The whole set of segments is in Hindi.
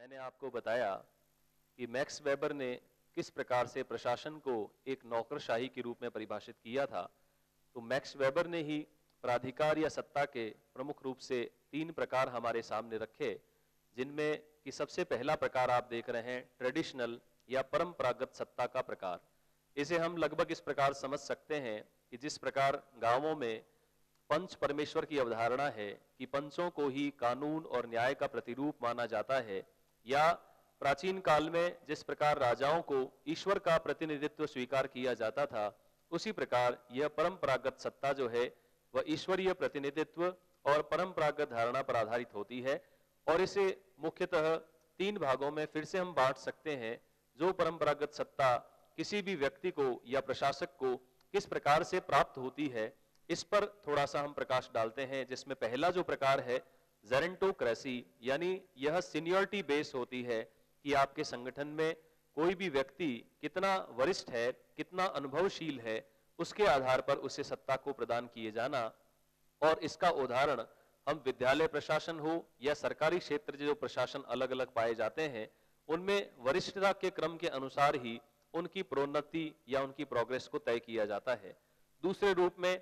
मैंने आपको बताया कि मैक्स वेबर ने किस प्रकार से प्रशासन को एक नौकरशाही के रूप में परिभाषित किया था, तो मैक्स वेबर ने ही प्राधिकार या सत्ता के प्रमुख रूप से 3 प्रकार हमारे सामने रखे, जिनमें कि सबसे पहला प्रकार आप देख रहे हैं ट्रेडिशनल या परंपरागत सत्ता का प्रकार। इसे हम लगभग इस प्रकार समझ सकते हैं कि जिस प्रकार गांवों में पंच परमेश्वर की अवधारणा है कि पंचों को ही कानून और न्याय का प्रतिरूप माना जाता है, या प्राचीन काल में जिस प्रकार राजाओं को ईश्वर का प्रतिनिधित्व स्वीकार किया जाता था, उसी प्रकार यह परंपरागत सत्ता जो है वह ईश्वरीय प्रतिनिधित्व और परंपरागत धारणा पर आधारित होती है। और इसे मुख्यतः 3 भागों में फिर से हम बांट सकते हैं। जो परंपरागत सत्ता किसी भी व्यक्ति को या प्रशासक को किस प्रकार से प्राप्त होती है, इस पर थोड़ा सा हम प्रकाश डालते हैं, जिसमें पहला जो प्रकार है जेरेंटोक्रेसी, यानी यह सीनियरिटी बेस होती है कि आपके संगठन में कोई भी व्यक्ति कितना वरिष्ठ है, कितना अनुभवशील है, उसके आधार पर उसे सत्ता को प्रदान किए जाना। और इसका उदाहरण हम विद्यालय प्रशासन हो या सरकारी क्षेत्र जो प्रशासन अलग अलग पाए जाते हैं, उनमें वरिष्ठता के क्रम के अनुसार ही उनकी प्रोन्नति या उनकी प्रोग्रेस को तय किया जाता है। दूसरे रूप में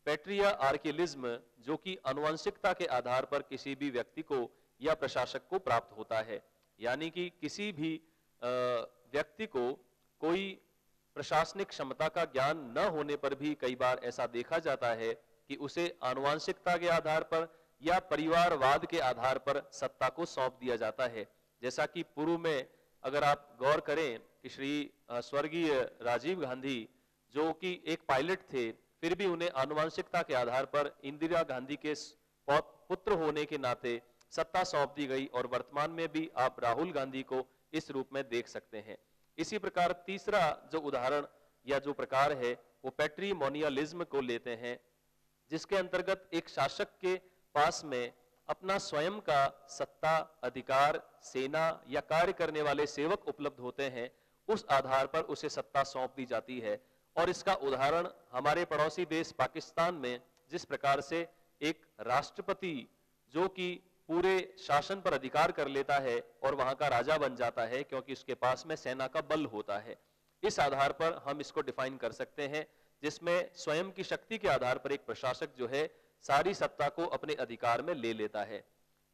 पैट्रियार्किलिज्म, जो कि आनुवंशिकता के आधार पर किसी भी व्यक्ति को या प्रशासक को प्राप्त होता है, यानी कि किसी भी व्यक्ति को कोई प्रशासनिक क्षमता का ज्ञान न होने पर भी कई बार ऐसा देखा जाता है कि उसे आनुवंशिकता के आधार पर या परिवारवाद के आधार पर सत्ता को सौंप दिया जाता है। जैसा कि पूर्व में अगर आप गौर करें कि श्री स्वर्गीय राजीव गांधी जो कि एक पायलट थे, फिर भी उन्हें आनुवंशिकता के आधार पर इंदिरा गांधी के पुत्र होने के नाते सत्ता सौंप दी गई, और वर्तमान में भी आप राहुल गांधी को इस रूप में देख सकते हैं। इसी प्रकार तीसरा जो उदाहरण या जो प्रकार है वो पैट्रिमोनियलिज्म को लेते हैं, जिसके अंतर्गत एक शासक के पास में अपना स्वयं का सत्ता, अधिकार, सेना या कार्य करने वाले सेवक उपलब्ध होते हैं, उस आधार पर उसे सत्ता सौंप दी जाती है। और इसका उदाहरण हमारे पड़ोसी देश पाकिस्तान में जिस प्रकार से एक राष्ट्रपति जो कि पूरे शासन पर अधिकार कर लेता है और वहां का राजा बन जाता है, क्योंकि उसके पास में सेना का बल होता है। इस आधार पर हम इसको डिफाइन कर सकते हैं, जिसमें स्वयं की शक्ति के आधार पर एक प्रशासक जो है सारी सत्ता को अपने अधिकार में ले लेता है।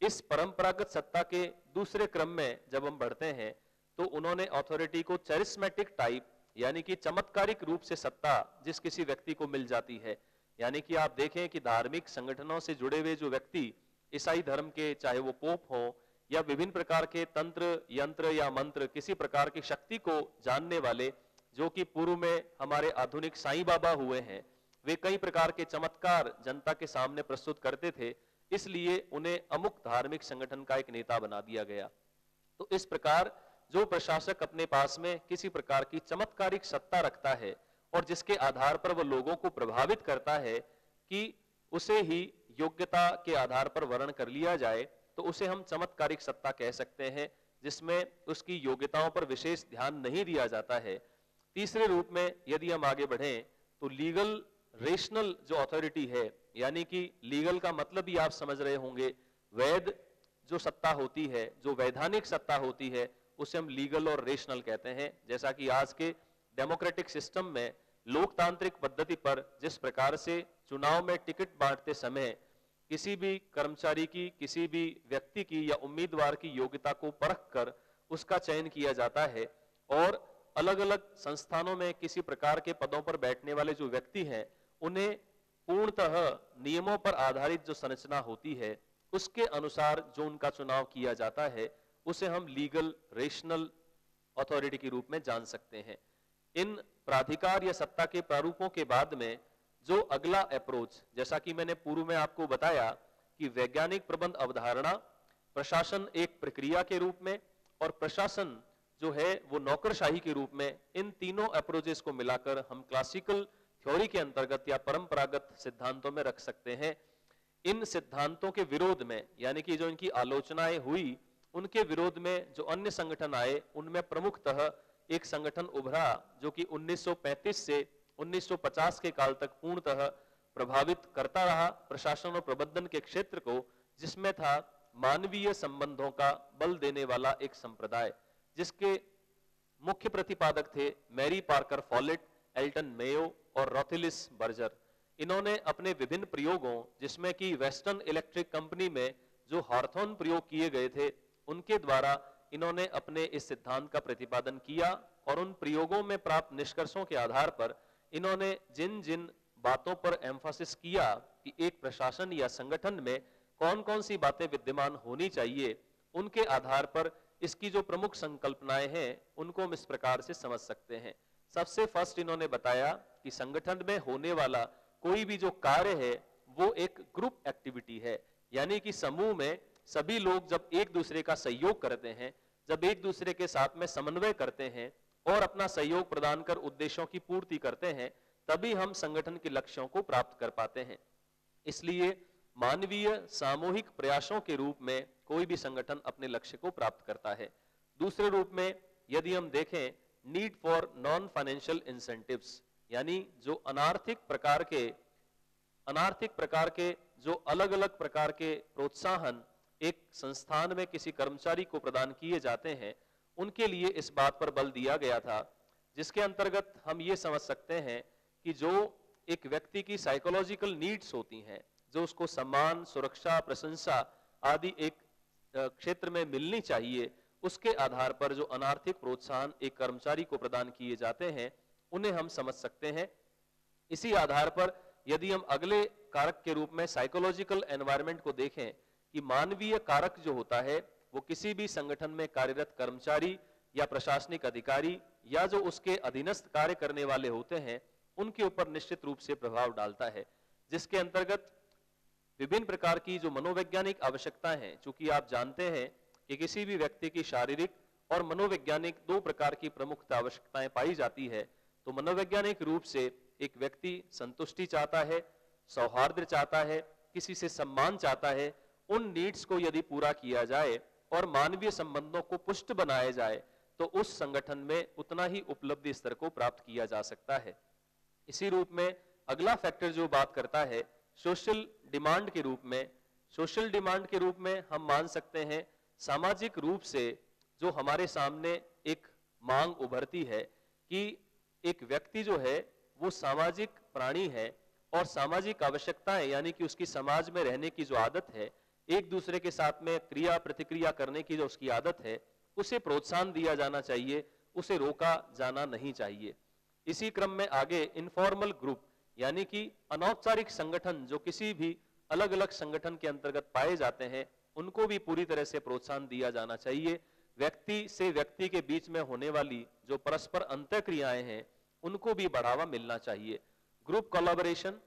इस परंपरागत सत्ता के दूसरे क्रम में जब हम बढ़ते हैं तो उन्होंने अथॉरिटी को चरिस्मेटिक टाइप, यानी कि चमत्कारिक रूप से सत्ता जिस किसी व्यक्ति को मिल जाती है, यानी कि आप देखें कि धार्मिक संगठनों से जुड़े हुए जो व्यक्ति ईसाई धर्म के, चाहे वो पोप हो या विभिन्न प्रकार के तंत्र, यंत्र या मंत्र, किसी प्रकार की शक्ति को जानने वाले, जो कि पूर्व में हमारे आधुनिक साईं बाबा हुए हैं, वे कई प्रकार के चमत्कार जनता के सामने प्रस्तुत करते थे, इसलिए उन्हें अमुक धार्मिक संगठन का एक नेता बना दिया गया। तो इस प्रकार जो प्रशासक अपने पास में किसी प्रकार की चमत्कारिक सत्ता रखता है और जिसके आधार पर वह लोगों को प्रभावित करता है कि उसे ही योग्यता के आधार पर वर्ण कर लिया जाए, तो उसे हम चमत्कारिक सत्ता कह सकते हैं, जिसमें उसकी योग्यताओं पर विशेष ध्यान नहीं दिया जाता है। तीसरे रूप में यदि हम आगे बढ़ें तो लीगल रेशनल जो अथॉरिटी है, यानी कि लीगल का मतलब ही आप समझ रहे होंगे, वैध जो सत्ता होती है, जो वैधानिक सत्ता होती है, उसे हम लीगल और रेशनल कहते हैं। जैसा कि आज के डेमोक्रेटिक सिस्टम में लोकतांत्रिक पद्धति पर जिस प्रकार से चुनाव में टिकट बांटते समय किसी भी कर्मचारी की, किसी भी व्यक्ति की या उम्मीदवार की योग्यता को परख कर उसका चयन किया जाता है, और अलग अलग संस्थानों में किसी प्रकार के पदों पर बैठने वाले जो व्यक्ति हैं, उन्हें पूर्णतः नियमों पर आधारित जो संरचना होती है उसके अनुसार जो उनका चुनाव किया जाता है, उसे हम लीगल रेशनल अथॉरिटी के रूप में जान सकते हैं। इन प्राधिकार या सत्ता के प्रारूपों के बाद में जो अगला अप्रोच, जैसा कि मैंने पूर्व में आपको बताया कि वैज्ञानिक प्रबंध अवधारणा, प्रशासन एक प्रक्रिया के रूप में और प्रशासन जो है वो नौकरशाही के रूप में, इन तीनों अप्रोचेस को मिलाकर हम क्लासिकल थ्योरी के अंतर्गत या परंपरागत सिद्धांतों में रख सकते हैं। इन सिद्धांतों के विरोध में, यानी कि जो इनकी आलोचनाएं हुई, उनके विरोध में जो अन्य संगठन आए, उनमें प्रमुखतः एक संगठन उभरा जो कि 1935 से 1950 के काल तक पूर्णतः प्रभावित करता रहा प्रशासन और प्रबंधन के क्षेत्र को, जिसमें था मानवीय संबंधों का बल देने वाला एक संप्रदाय, जिसके मुख्य प्रतिपादक थे Mary Parker Follett, Elton Mayo और रोथिलिस बर्जर। इन्होंने अपने विभिन्न प्रयोगों, जिसमें कि वेस्टर्न इलेक्ट्रिक कंपनी में जो हॉर्थोन प्रयोग किए गए थे, उनके द्वारा इन्होंने अपने इस सिद्धांत का प्रतिपादन किया और उन प्रयोगों में प्राप्त निष्कर्षों के आधार पर इन्होंने जिन जिन बातों पर एम्फासिस किया कि एक प्रशासन या संगठन में कौन कौन सी बातें विद्यमान होनी चाहिए, उनके आधार पर इसकी जो प्रमुख संकल्पनाएं हैं उनको हम इस प्रकार से समझ सकते हैं। सबसे फर्स्ट इन्होंने बताया कि संगठन में होने वाला कोई भी जो कार्य है वो एक ग्रुप एक्टिविटी है, यानी कि समूह में सभी लोग जब एक दूसरे का सहयोग करते हैं, जब एक दूसरे के साथ में समन्वय करते हैं और अपना सहयोग प्रदान कर उद्देश्यों की पूर्ति करते हैं, तभी हम संगठन के लक्ष्यों को प्राप्त कर पाते हैं। इसलिए मानवीय सामूहिक प्रयासों के रूप में कोई भी संगठन अपने लक्ष्य को प्राप्त करता है। दूसरे रूप में यदि हम देखें, need for non financial incentives, यानी जो अनार्थिक प्रकार के जो अलग अलग प्रकार के प्रोत्साहन एक संस्थान में किसी कर्मचारी को प्रदान किए जाते हैं, उनके लिए इस बात पर बल दिया गया था, जिसके अंतर्गत हम ये समझ सकते हैं कि जो एक व्यक्ति की साइकोलॉजिकल नीड्स होती हैं, जो उसको सम्मान, सुरक्षा, प्रशंसा आदि एक क्षेत्र में मिलनी चाहिए, उसके आधार पर जो अनार्थिक प्रोत्साहन एक कर्मचारी को प्रदान किए जाते हैं, उन्हें हम समझ सकते हैं। इसी आधार पर यदि हम अगले कारक के रूप में साइकोलॉजिकल एनवायरनमेंट को देखें कि मानवीय कारक जो होता है वो किसी भी संगठन में कार्यरत कर्मचारी या प्रशासनिक अधिकारी या जो उसके अधीनस्थ कार्य करने वाले होते हैं, उनके ऊपर निश्चित रूप से प्रभाव डालता है, जिसके अंतर्गत विभिन्न प्रकार की जो मनोवैज्ञानिक आवश्यकताएं हैं, चूंकि आप जानते हैं कि किसी भी व्यक्ति की शारीरिक और मनोवैज्ञानिक दो प्रकार की प्रमुख आवश्यकताएं पाई जाती है। तो मनोवैज्ञानिक रूप से एक व्यक्ति संतुष्टि चाहता है, सौहार्द चाहता है, किसी से सम्मान चाहता है। उन नीड्स को यदि पूरा किया जाए और मानवीय संबंधों को पुष्ट बनाया जाए तो उस संगठन में उतना ही उपलब्धि स्तर को प्राप्त किया जा सकता है। इसी रूप में अगला फैक्टर जो बात करता है सोशल डिमांड के रूप में, सोशल डिमांड के रूप में हम मान सकते हैं सामाजिक रूप से जो हमारे सामने एक मांग उभरती है कि एक व्यक्ति जो है वो सामाजिक प्राणी है और सामाजिक आवश्यकताएं, यानी कि उसकी समाज में रहने की जो आदत है, एक दूसरे के साथ में क्रिया प्रतिक्रिया करने की जो उसकी आदत है, उसे प्रोत्साहन दिया जाना चाहिए, उसे रोका जाना नहीं चाहिए। इसी क्रम में आगे इनफॉर्मल ग्रुप, यानी कि अनौपचारिक संगठन जो किसी भी अलग अलग संगठन के अंतर्गत पाए जाते हैं, उनको भी पूरी तरह से प्रोत्साहन दिया जाना चाहिए। व्यक्ति से व्यक्ति के बीच में होने वाली जो परस्पर अंतःक्रियाएं हैं, उनको भी बढ़ावा मिलना चाहिए। ग्रुप कोलैबोरेशन,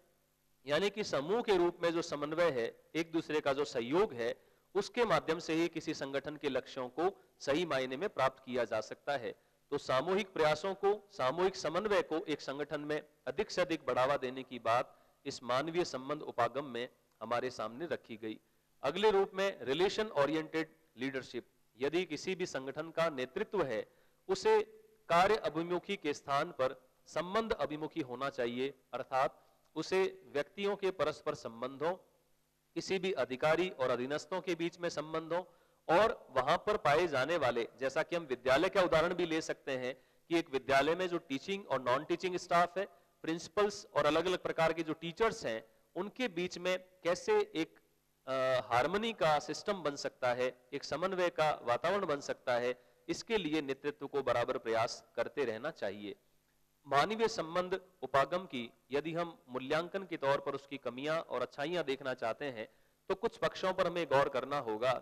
यानी कि समूह के रूप में जो समन्वय है, एक दूसरे का जो सहयोग है, उसके माध्यम से ही किसी संगठन के लक्ष्यों को सही मायने में प्राप्त किया जा सकता है। तो सामूहिक प्रयासों को, सामूहिक समन्वय को एक संगठन में अधिक से अधिक बढ़ावा देने की बात इस मानवीय संबंध उपागम में हमारे सामने रखी गई। अगले रूप में रिलेशन ओरिएंटेड लीडरशिप, यदि किसी भी संगठन का नेतृत्व है, उसे कार्य अभिमुखी के स्थान पर संबंध अभिमुखी होना चाहिए, अर्थात उसे व्यक्तियों के परस्पर संबंधों, किसी भी अधिकारी और अधीनस्थों के बीच में संबंधों और वहां पर पाए जाने वाले, जैसा कि हम विद्यालय का उदाहरण भी ले सकते हैं कि एक विद्यालय में जो टीचिंग और नॉन टीचिंग स्टाफ है, प्रिंसिपल्स और अलग अलग प्रकार के जो टीचर्स हैं, उनके बीच में कैसे एक हार्मनी का सिस्टम बन सकता है, एक समन्वय का वातावरण बन सकता है, इसके लिए नेतृत्व को बराबर प्रयास करते रहना चाहिए। मानवीय संबंध उपागम की यदि हम मूल्यांकन के तौर पर उसकी कमियां और अच्छाइयां देखना चाहते हैं तो कुछ पक्षों पर हमें गौर करना होगा,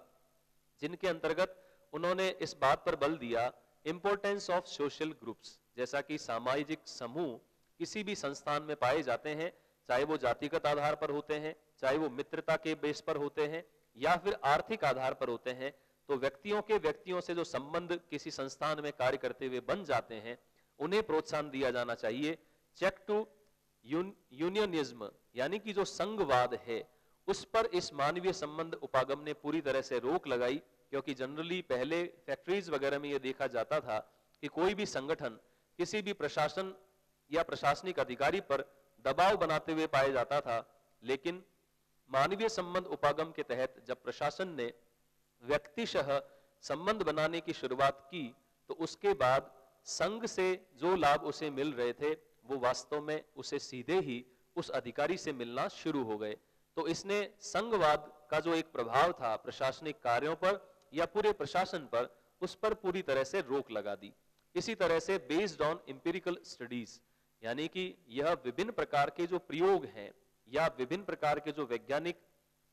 जिनके अंतर्गत उन्होंने इस बात पर बल दिया इंपॉर्टेंस ऑफ सोशल ग्रुप्स, जैसा कि सामाजिक समूह किसी भी संस्थान में पाए जाते हैं, चाहे वो जातिगत आधार पर होते हैं, चाहे वो मित्रता के बेस पर होते हैं या फिर आर्थिक आधार पर होते हैं, तो व्यक्तियों से जो संबंध किसी संस्थान में कार्य करते हुए बन जाते हैं, उन्हें प्रोत्साहन दिया जाना चाहिए। चेक टू यूनियनिज्म, यानी कि जो संघवाद है, उस पर इस मानवीय संबंध उपागम ने पूरी तरह से रोक लगाई, क्योंकि जनरली पहले फैक्ट्रीज वगैरह में यह देखा जाता था कि कोई भी संगठन किसी भी प्रशासन या प्रशासनिक अधिकारी पर दबाव बनाते हुए पाया जाता था, लेकिन मानवीय संबंध उपागम के तहत जब प्रशासन ने व्यक्तिशः संबंध बनाने की शुरुआत की तो उसके बाद संघ से जो लाभ उसे मिल रहे थे वो वास्तव में उसे सीधे ही उस अधिकारी से मिलना शुरू हो गए। तो इसने संघवाद का जो एक प्रभाव था प्रशासनिक कार्यों पर या पूरे प्रशासन पर, उस पर पूरी तरह से रोक लगा दी। इसी तरह से बेस्ड ऑन एम्पिरिकल स्टडीज, यानी कि यह विभिन्न प्रकार के जो प्रयोग हैं या विभिन्न प्रकार के जो वैज्ञानिक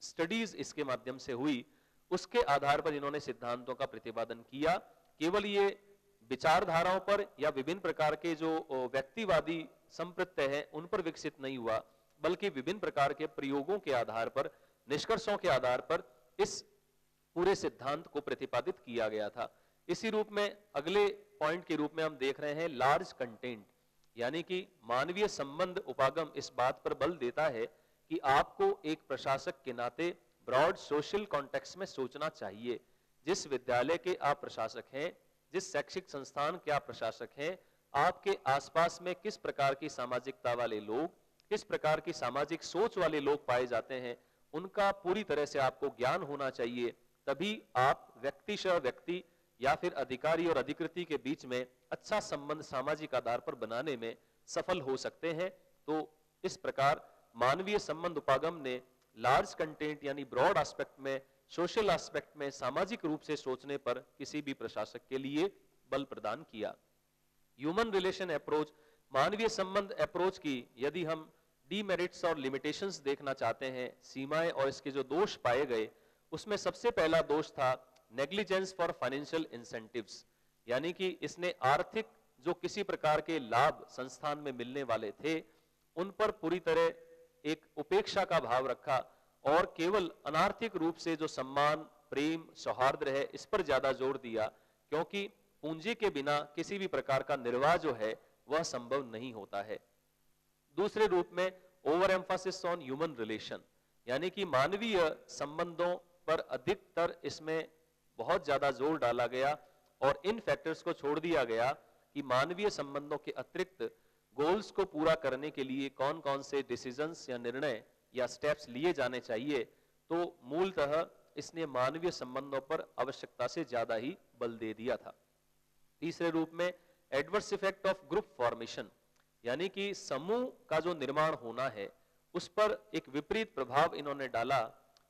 स्टडीज इसके माध्यम से हुई, उसके आधार पर इन्होंने सिद्धांतों का प्रतिपादन किया। केवल ये विचारधाराओं पर या विभिन्न प्रकार के जो व्यक्तिवादी संप्रत्यय है उन पर विकसित नहीं हुआ, बल्कि विभिन्न प्रकार के प्रयोगों के आधार पर, निष्कर्षों के आधार पर इस पूरे सिद्धांत को प्रतिपादित किया गया था। इसी रूप में अगले पॉइंट के रूप में हम देख रहे हैं लार्ज कंटेंट, यानी कि मानवीय संबंध उपागम इस बात पर बल देता है कि आपको एक प्रशासक के नाते ब्रॉड सोशल कॉन्टेक्स्ट में सोचना चाहिए। जिस विद्यालय के आप प्रशासक हैं, जिस शैक्षिक संस्थान के आप प्रशासक हैं, आपके आसपास में किस प्रकार की सामाजिकता वाले लोग, किस प्रकार की सामाजिक सोच वाले लोग पाए जाते हैं, उनका पूरी तरह से आपको ज्ञान होना चाहिए। तभी आप व्यक्तिशः व्यक्ति या फिर अधिकारी और अधिकृति के बीच में अच्छा संबंध सामाजिक आधार पर बनाने में सफल हो सकते हैं। तो इस प्रकार मानवीय संबंध उपागम ने लार्ज कंटेंट यानी ब्रॉड एस्पेक्ट में, सोशल एस्पेक्ट में, सामाजिक रूप से सोचने पर किसी भी प्रशासक के लिए बल प्रदान किया। ह्यूमन रिलेशन अप्रोच, मानवीय संबंध अप्रोच की यदि हम डीमेरिट्स और लिमिटेशंस देखना चाहते हैं, सीमाएं और इसके जो दोष पाए गए, उसमें सबसे पहला दोष था नेग्लिजेंस फॉर फाइनेंशियल इंसेंटिव्स, यानी कि इसने आर्थिक जो किसी प्रकार के लाभ संस्थान में मिलने वाले थे उन पर पूरी तरह एक उपेक्षा का भाव रखा और केवल अनार्थिक रूप से जो सम्मान, प्रेम, सौहार्द है इस पर ज्यादा जोर दिया, क्योंकि पूंजी के बिना किसी भी प्रकार का निर्वाह जो है वह संभव नहीं होता है। दूसरे रूप में over Mphasis on human relation, यानी कि मानवीय संबंधों पर अधिकतर इसमें बहुत ज्यादा जोर डाला गया और इन फैक्टर्स को छोड़ दिया गया कि मानवीय संबंधों के अतिरिक्त गोल्स को पूरा करने के लिए कौन कौन से डिसीजंस या निर्णय या स्टेप्स लिए जाने चाहिए। तो मूलतः इसने मानवीय संबंधों पर आवश्यकता से ज्यादा ही बल दे दिया था। तीसरे रूप में adverse effect of group formation, यानी कि समूह का जो निर्माण होना है उस पर एक विपरीत प्रभाव इन्होंने डाला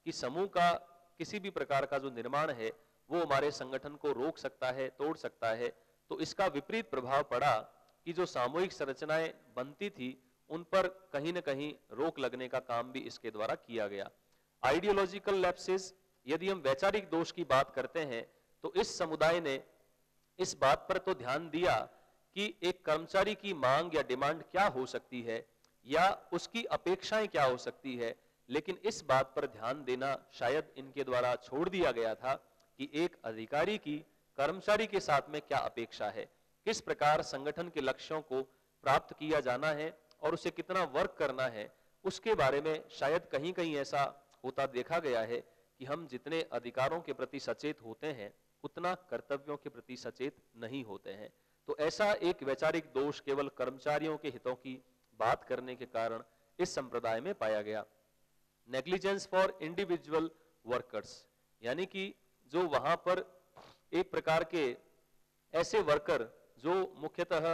कि समूह का किसी भी प्रकार का जो निर्माण है वो हमारे संगठन को रोक सकता है, तोड़ सकता है। तो इसका विपरीत प्रभाव पड़ा कि जो सामूहिक संरचनाएं बनती थी उन पर कहीं न कहीं रोक लगने का काम भी इसके द्वारा किया गया। आइडियोलॉजिकल लैप्सेस, यदि हम वैचारिक दोष की बात करते हैं तो इस समुदाय ने इस बात पर तो ध्यान दिया कि एक कर्मचारी की मांग या डिमांड क्या हो सकती है या उसकी अपेक्षाएं क्या हो सकती है, लेकिन इस बात पर ध्यान देना शायद इनके द्वारा छोड़ दिया गया था कि एक अधिकारी की कर्मचारी के साथ में क्या अपेक्षा है, किस प्रकार संगठन के लक्ष्यों को प्राप्त किया जाना है और उसे कितना वर्क करना है, उसके बारे में शायद कहीं कहीं ऐसा होता देखा गया है कि हम जितने अधिकारों के प्रति सचेत होते हैं उतना कर्तव्यों के प्रति सचेत नहीं होते हैं। तो ऐसा एक वैचारिक दोष केवल कर्मचारियों के हितों की बात करने के कारण इस संप्रदाय में पाया गया। नेग्लिजेंस फॉर इंडिविजुअल वर्कर्स, यानी कि जो वहां पर एक प्रकार के ऐसे वर्कर जो मुख्यतः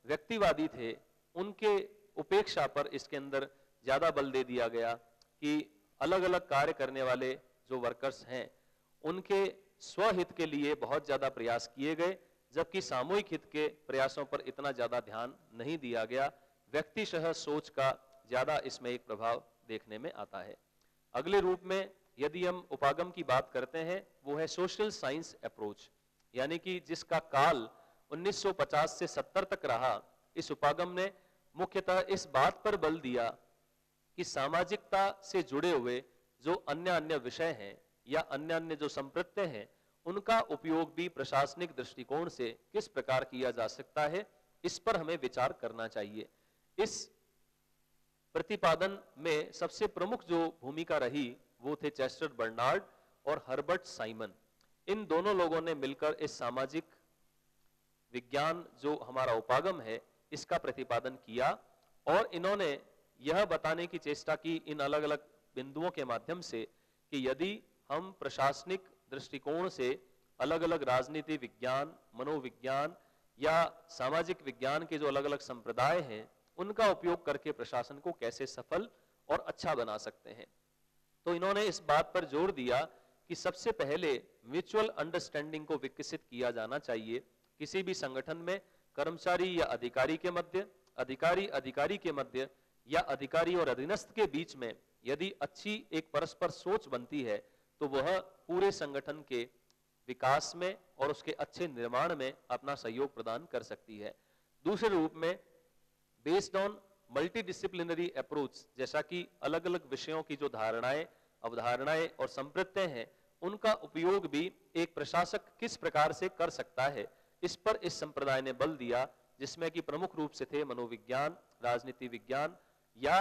व्यक्तिवादी थे उनके उपेक्षा पर इसके अंदर ज्यादा बल दे दिया गया कि अलग अलग कार्य करने वाले जो वर्कर्स हैं उनके स्वहित के लिए बहुत ज्यादा प्रयास किए गए, जबकि सामूहिक हित के प्रयासों पर इतना ज्यादा ध्यान नहीं दिया गया। व्यक्तिशः सोच का ज्यादा इसमें एक प्रभाव देखने में आता है। अगले रूप में यदि हम उपागम की बात करते हैं वो है सोशल साइंस अप्रोच, यानी कि जिसका काल 1950 से 70 तक रहा। इस उपागम ने मुख्यतः इस बात पर बल दिया कि सामाजिकता से जुड़े हुए जो अन्य विषय हैं या अन्य जो संप्रत्यय हैं उनका उपयोग भी प्रशासनिक दृष्टिकोण से किस प्रकार किया जा सकता है, इस पर हमें विचार करना चाहिए। इस प्रतिपादन में सबसे प्रमुख जो भूमिका रही वो थे चेस्टर बर्नार्ड और हर्बर्ट साइमन। इन दोनों लोगों ने मिलकर इस सामाजिक विज्ञान जो हमारा उपागम है इसका प्रतिपादन किया और इन्होंने यह बताने की चेष्टा की इन अलग अलग बिंदुओं के माध्यम से कि यदि हम प्रशासनिक दृष्टिकोण से अलग अलग राजनीति विज्ञान, मनोविज्ञान या सामाजिक विज्ञान के जो अलग अलग संप्रदाय हैं उनका उपयोग करके प्रशासन को कैसे सफल और अच्छा बना सकते हैं। तो इन्होंने इस बात पर जोर दिया कि सबसे पहले म्यूचुअल अंडरस्टैंडिंग को विकसित किया जाना चाहिए। किसी भी संगठन में कर्मचारी या अधिकारी के मध्य, अधिकारी के मध्य या अधिकारी और अधीनस्थ के बीच में यदि अच्छी एक परस्पर सोच बनती है तो वह पूरे संगठन के विकास में और उसके अच्छे निर्माण में अपना सहयोग प्रदान कर सकती है। दूसरे रूप में बेस्ड ऑन मल्टीडिसिप्लिनरी अप्रोच, जैसा कि अलग अलग विषयों की जो धारणाएं, अवधारणाएं और संप्रत्यय हैं उनका उपयोग भी एक प्रशासक किस प्रकार से कर सकता है, इस पर इस संप्रदाय ने बल दिया, जिसमें कि प्रमुख रूप से थे मनोविज्ञान, राजनीति विज्ञान या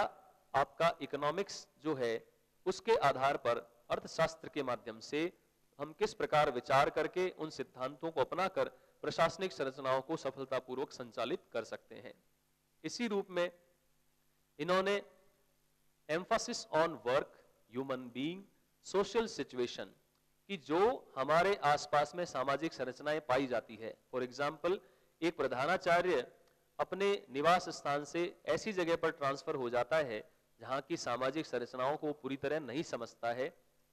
आपका इकोनॉमिक्स जो है उसके आधार पर अर्थशास्त्र के माध्यम से हम किस प्रकार विचार करके उन सिद्धांतों को अपनाकर प्रशासनिक संरचनाओं को सफलतापूर्वक संचालित कर सकते हैं। इसी रूप में इन्होंने Mphasis on work, human being, social situation कि जो हमारे आसपास में सामाजिक संरचनाएं पाई जाती है। फॉर एग्जाम्पल, एक प्रधानाचार्य अपने निवास स्थान से ऐसी जगह पर ट्रांसफर हो जाता है जहां की सामाजिक संरचनाओं को पूरी तरह नहीं समझता है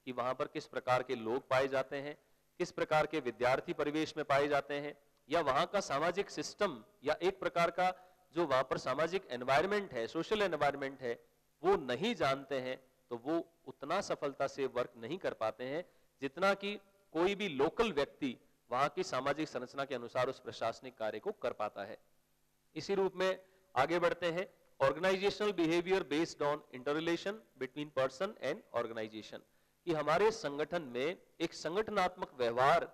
कि वहां पर किस प्रकार के लोग पाए जाते हैं, किस प्रकार के विद्यार्थी परिवेश में पाए जाते हैं, या वहां का सामाजिक सिस्टम या एक प्रकार का जो वहां पर सामाजिक एनवायरनमेंट है, सोशल एनवायरनमेंट है, वो नहीं जानते हैं, तो वो उतना सफलता से वर्क नहीं कर पाते हैं जितना कि कोई भी लोकल व्यक्ति वहां की सामाजिक संरचना के अनुसार उस प्रशासनिक कार्य को कर पाता है। इसी रूप में आगे बढ़ते हैं, organisational behaviour based on interrelation between person and organisation, कि हमारे संगठन में एक संगठनात्मक व्यवहार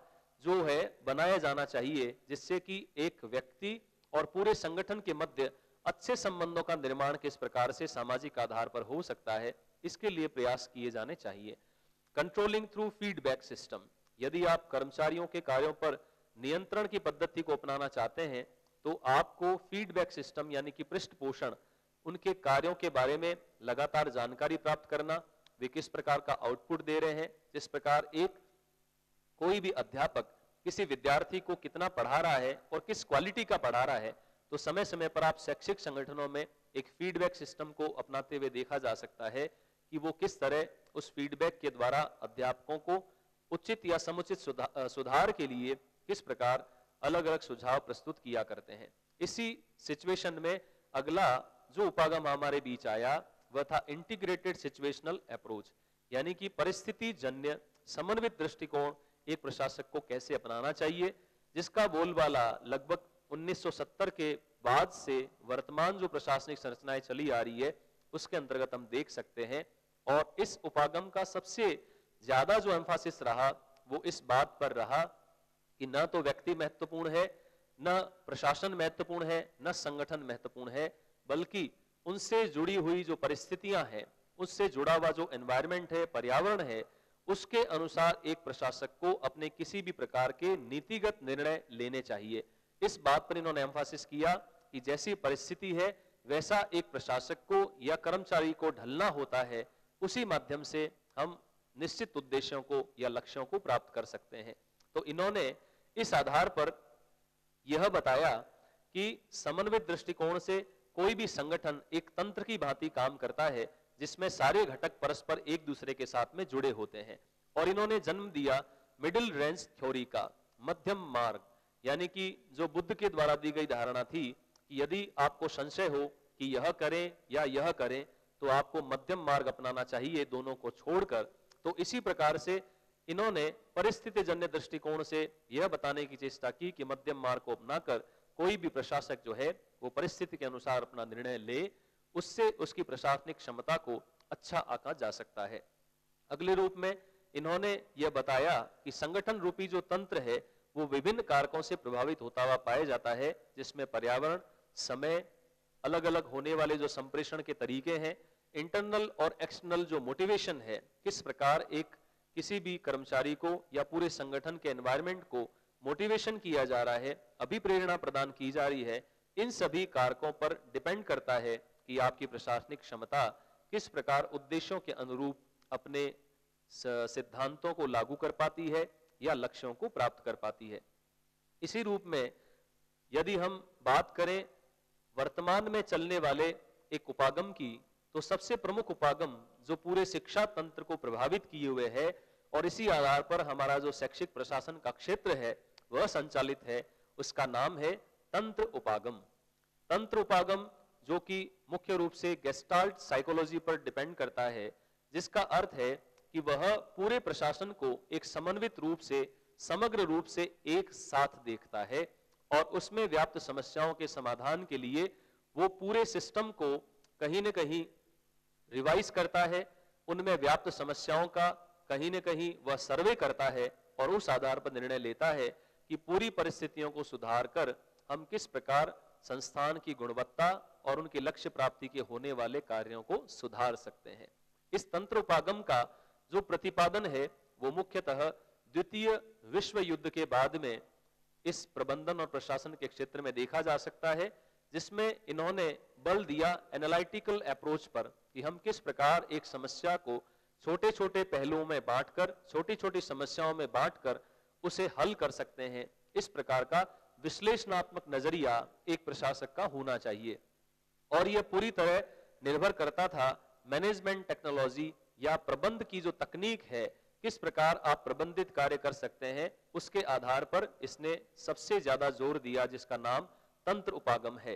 जो है बनाया जाना चाहिए जिससे कि एक व्यक्ति और पूरे संगठन के मध्य अच्छे संबंधों का निर्माण किस प्रकार से सामाजिक आधार पर हो सकता है, इसके लिए प्रयास किए जाने चाहिए। कंट्रोलिंग थ्रू फीडबैक सिस्टम, यदि आप कर्मचारियों के कार्यों पर नियंत्रण की पद्धति को अपनाना चाहते हैं तो आपको फीडबैक सिस्टम यानी कि पृष्ठ पोषण, उनके कार्यों के बारे में लगातार जानकारी प्राप्त करना, वे किस प्रकार का आउटपुट दे रहे हैं, जिस प्रकार एक कोई भी अध्यापक किसी विद्यार्थी को कितना पढ़ा रहा है और किस क्वालिटी का पढ़ा रहा है, तो समय समय पर आप शैक्षिक संगठनों में एक फीडबैक सिस्टम को अपनाते हुए देखा जा सकता है कि वो किस तरह उस फीडबैक के द्वारा अध्यापकों को उचित या समुचित सुधार के लिए किस प्रकार अलग अलग सुझाव प्रस्तुत किया करते हैं। इसी सिचुएशन में अगला जो उपागम हमारे बीच आया वह था इंटीग्रेटेड सिचुएशनल अप्रोच, यानी कि परिस्थिति जन्य समन्वित दृष्टिकोण एक प्रशासक को कैसे अपनाना चाहिए, जिसका बोलबाला लगभग 1970 के बाद से वर्तमान जो प्रशासनिक संरचनाएं चली आ रही है उसके अंतर्गत हम देख सकते हैं। और इस उपागम का सबसे ज्यादा जो एम्फासिस रहा वो इस बात पर रहा कि न तो व्यक्ति महत्वपूर्ण है, न प्रशासन महत्वपूर्ण है, न संगठन महत्वपूर्ण है, बल्कि उनसे जुड़ी हुई जो परिस्थितियां हैं, उससे जुड़ा हुआ जो एनवायरनमेंट है, पर्यावरण है, उसके अनुसार एक प्रशासक को अपने किसी भी प्रकार के नीतिगत निर्णय लेने चाहिए। इस बात पर इन्होंने एम्फासिस किया कि जैसी परिस्थिति है वैसा एक प्रशासक को या कर्मचारी को ढलना होता है, उसी माध्यम से हम निश्चित उद्देश्यों को या लक्ष्यों को प्राप्त कर सकते हैं। तो इन्होंने इस आधार पर यह बताया कि समन्वित दृष्टिकोण से कोई भी संगठन एक तंत्र की भांति काम करता है जिसमें सारे घटक परस्पर एक दूसरे के साथ में जुड़े होते हैं। और इन्होंने जन्म दिया मिडिल रेंज थ्योरी का, मध्यम मार्ग, यानी कि जो बुद्ध के द्वारा दी गई धारणा थी कि यदि आपको संशय हो कि यह करें या यह करें तो आपको मध्यम मार्ग अपनाना चाहिए, दोनों को छोड़कर। तो इसी प्रकार से इन्होंने परिस्थिति जन्य दृष्टिकोण से यह बताने की चेष्टा की कि मध्यम मार्ग को अपनाकर कोई भी प्रशासक जो है वो परिस्थिति के अनुसार अपना निर्णय ले, उससे उसकी प्रशासनिक क्षमता को अच्छा आंका जा सकता है। अगले रूप में इन्होंने यह बताया कि संगठन रूपी जो तंत्र है वो विभिन्न कारकों से प्रभावित होता हुआ पाया जाता है, जिसमें पर्यावरण, समय, अलग अलग होने वाले जो संप्रेषण के तरीके हैं, इंटरनल और एक्सटर्नल जो मोटिवेशन है, किस प्रकार एक किसी भी कर्मचारी को या पूरे संगठन के एनवायरनमेंट को मोटिवेशन किया जा रहा है, अभिप्रेरणा प्रदान की जा रही है, इन सभी कारकों पर डिपेंड करता है कि आपकी प्रशासनिक क्षमता किस प्रकार उद्देश्यों के अनुरूप अपने सिद्धांतों को लागू कर पाती है या लक्ष्यों को प्राप्त कर पाती है। इसी रूप में यदि हम बात करें वर्तमान में चलने वाले एक उपागम की, तो सबसे प्रमुख उपागम जो पूरे शिक्षा तंत्र को प्रभावित किए हुए है और इसी आधार पर हमारा जो शैक्षिक प्रशासन का क्षेत्र है वह संचालित है, उसका नाम है तंत्र उपागम। तंत्र उपागम जो कि मुख्य रूप से गेस्टाल्ट साइकोलॉजी पर डिपेंड करता है, जिसका अर्थ है कि वह पूरे प्रशासन को एक समन्वित रूप से, समग्र रूप से एक साथ देखता है और उसमें व्याप्त समस्याओं के समाधान के लिए वो पूरे सिस्टम को कहीं न कहीं रिवाइज करता है, उनमें व्याप्त समस्याओं का कहीं न कहीं वह सर्वे करता है और उस आधार पर निर्णय लेता है कि पूरी परिस्थितियों को सुधार कर हम किस प्रकार संस्थान की गुणवत्ता और उनके लक्ष्य प्राप्ति के होने वाले कार्यों को सुधार सकते हैं। इस तंत्र उपागम का जो प्रतिपादन है वो मुख्यतः द्वितीय विश्व युद्ध के बाद में इस प्रबंधन और प्रशासन के क्षेत्र में देखा जा सकता है, जिसमें इन्होंने बल दिया एनालिटिकल अप्रोच पर कि हम किस प्रकार एक समस्या को छोटे छोटे पहलुओं में बांटकर, छोटी छोटी समस्याओं में बांटकर उसे हल कर सकते हैं। इस प्रकार का विश्लेषणात्मक नजरिया एक प्रशासक का होना चाहिए और यह पूरी तरह निर्भर करता था मैनेजमेंट टेक्नोलॉजी या प्रबंध की जो तकनीक है, किस प्रकार आप प्रबंधित कार्य कर सकते हैं, उसके आधार पर इसने सबसे ज्यादा जोर दिया, जिसका नाम तंत्र उपागम है।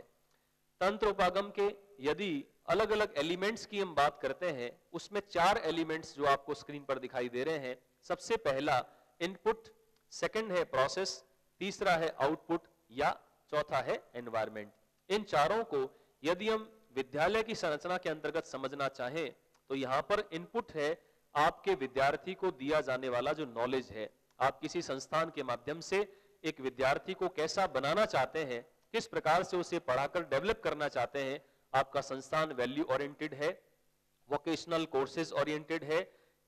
तंत्र उपागम के यदि अलग अलग एलिमेंट्स की हम बात करते हैं, उसमें 4 एलिमेंट्स जो आपको स्क्रीन पर दिखाई दे रहे हैं। सबसे पहला इनपुट, सेकंड है प्रोसेस, तीसरा है आउटपुट या चौथा है एनवायरनमेंट। इन चारों को यदि हम विद्यालय की संरचना के अंतर्गत समझना चाहें तो यहां पर इनपुट है आपके विद्यार्थी को दिया जाने वाला जो नॉलेज है। आप किसी संस्थान के माध्यम से एक विद्यार्थी को कैसा बनाना चाहते हैं, किस प्रकार से उसे पढ़ाकर डेवलप करना चाहते हैं। आपका संस्थान वैल्यू ओरिएंटेड है, वोकेशनल कोर्सेज ओरिएंटेड है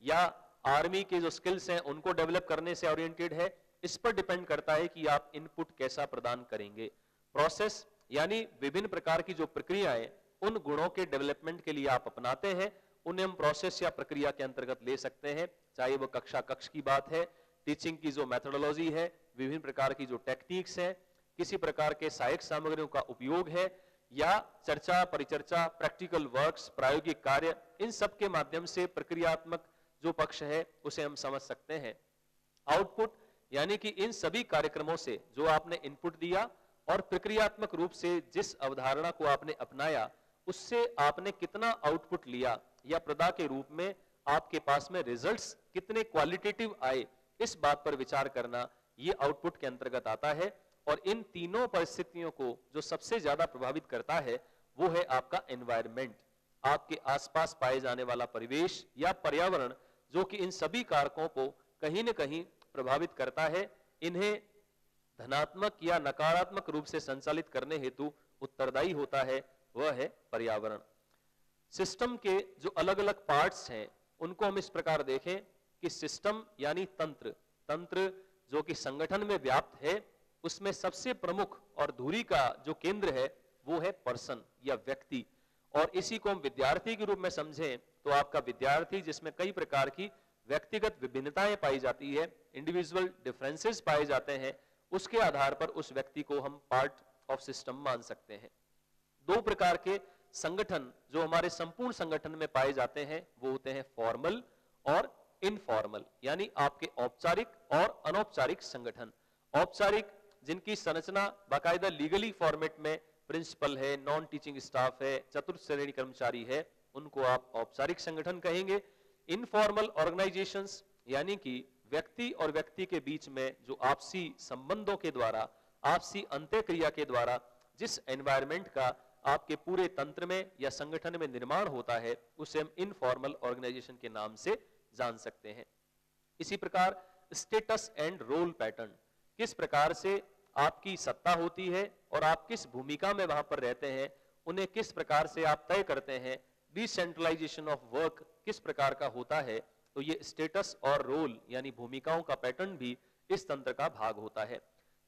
या आर्मी के जो स्किल्स हैं उनको डेवलप करने से ओरिएंटेड है, इस पर डिपेंड करता है कि आप इनपुट कैसा प्रदान करेंगे। प्रोसेस यानी विभिन्न प्रकार की जो प्रक्रियाएं उन गुणों के डेवलपमेंट के लिए आप अपनाते हैं, उन्हें हम प्रोसेस या प्रक्रिया के अंतर्गत ले सकते हैं। चाहे वो कक्ष की बात है, टीचिंग की जो मेथोडोलॉजी है, विभिन्न प्रकार की जो टेक्निक्स हैं, किसी प्रकार के सहायक सामग्रियों का उपयोग है या चर्चा, परिचर्चा, प्रैक्टिकल वर्क्स, प्रायोगिक कार्य, इन सब के माध्यम से प्रक्रियात्मक जो पक्ष है उसे हम समझ सकते हैं। आउटपुट यानी कि इन सभी कार्यक्रमों से जो आपने इनपुट दिया और प्रक्रियात्मक रूप से जिस अवधारणा को आपने अपनाया, उससे आपने कितना आउटपुट लिया या प्रदा के रूप में आपके पास में रिजल्ट्स कितने क्वालिटेटिव आए, इस बात पर विचार करना ये आउटपुट के अंतर्गत आता है। और इन तीनों परिस्थितियों को जो सबसे ज्यादा प्रभावित करता है वो है आपका एनवायरनमेंट, आपके आसपास पाए जाने वाला परिवेश या पर्यावरण, जो कि इन सभी कारकों को कहीं न कहीं प्रभावित करता है। इन्हें धनात्मक या नकारात्मक रूप से संचालित करने हेतु उत्तरदायी होता है वह है पर्यावरण। सिस्टम के जो अलग अलग पार्ट्स हैं उनको हम इस प्रकार देखें कि सिस्टम यानी तंत्र, तंत्र जो कि संगठन में व्याप्त है, उसमें सबसे प्रमुख और धुरी का जो केंद्र है वो है पर्सन या व्यक्ति। और इसी को हम विद्यार्थी के रूप में समझें तो आपका विद्यार्थी, जिसमें कई प्रकार की व्यक्तिगत विभिन्नताएं पाई जाती है, इंडिविजुअल डिफरेंसेस पाए जाते हैं, उसके आधार पर उस व्यक्ति को हम पार्ट ऑफ सिस्टम मान सकते हैं। 2 प्रकार के संगठन जो हमारे संपूर्ण संगठन में पाए जाते हैं वो होते हैं फॉर्मल और इनफॉर्मल, यानी आपके औपचारिक और अनौपचारिक संगठन। औपचारिक जिनकी संरचना बाकायदा लीगली फॉर्मेट में प्रिंसिपल है, नॉन टीचिंग स्टाफ है, चतुर्थ श्रेणी कर्मचारी है, उनको आप औपचारिक संगठन कहेंगे। इनफॉर्मल ऑर्गेनाइजेशंस यानी कि व्यक्ति और व्यक्ति के बीच में जो आपसी संबंधों के द्वारा, आपसी अंतःक्रिया के द्वारा जिस एनवायरनमेंट का आपके पूरे तंत्र में या संगठन में निर्माण होता है, उसे हम इनफॉर्मल ऑर्गेनाइजेशन के नाम से जान सकते हैं। इसी प्रकार स्टेटस एंड रोल पैटर्न, किस प्रकार से आपकी सत्ता होती है और आप किस भूमिका में वहां पर रहते हैं, उन्हें किस प्रकार से आप तय करते हैं। डिसेंट्रलाइजेशन ऑफ वर्क किस प्रकार का होता है, तो ये स्टेटस और रोल यानी भूमिकाओं का पैटर्न भी इस तंत्र का भाग होता है।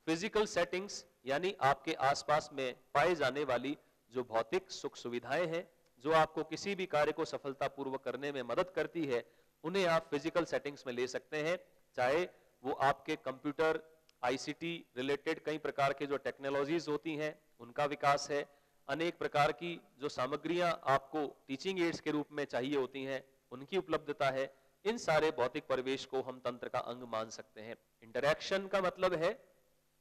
फिजिकल सेटिंग्स यानी आपके आसपास में पाए जाने वाली जो भौतिक सुख सुविधाएं हैं, जो आपको किसी भी कार्य को सफलतापूर्वक करने में मदद करती है, उन्हें आप फिजिकल सेटिंग्स में ले सकते हैं, चाहे वो आपके कंप्यूटर आईसीटी रिलेटेड कई प्रकार के जो टेक्नोलॉजीज होती हैं उनका विकास है, अनेक प्रकार की जो सामग्रियां आपको टीचिंग एड्स के रूप में चाहिए होती हैं उनकी उपलब्धता है। इन सारे भौतिक परिवेश को हम तंत्र का अंग मान सकते हैं। इंटरैक्शन का मतलब है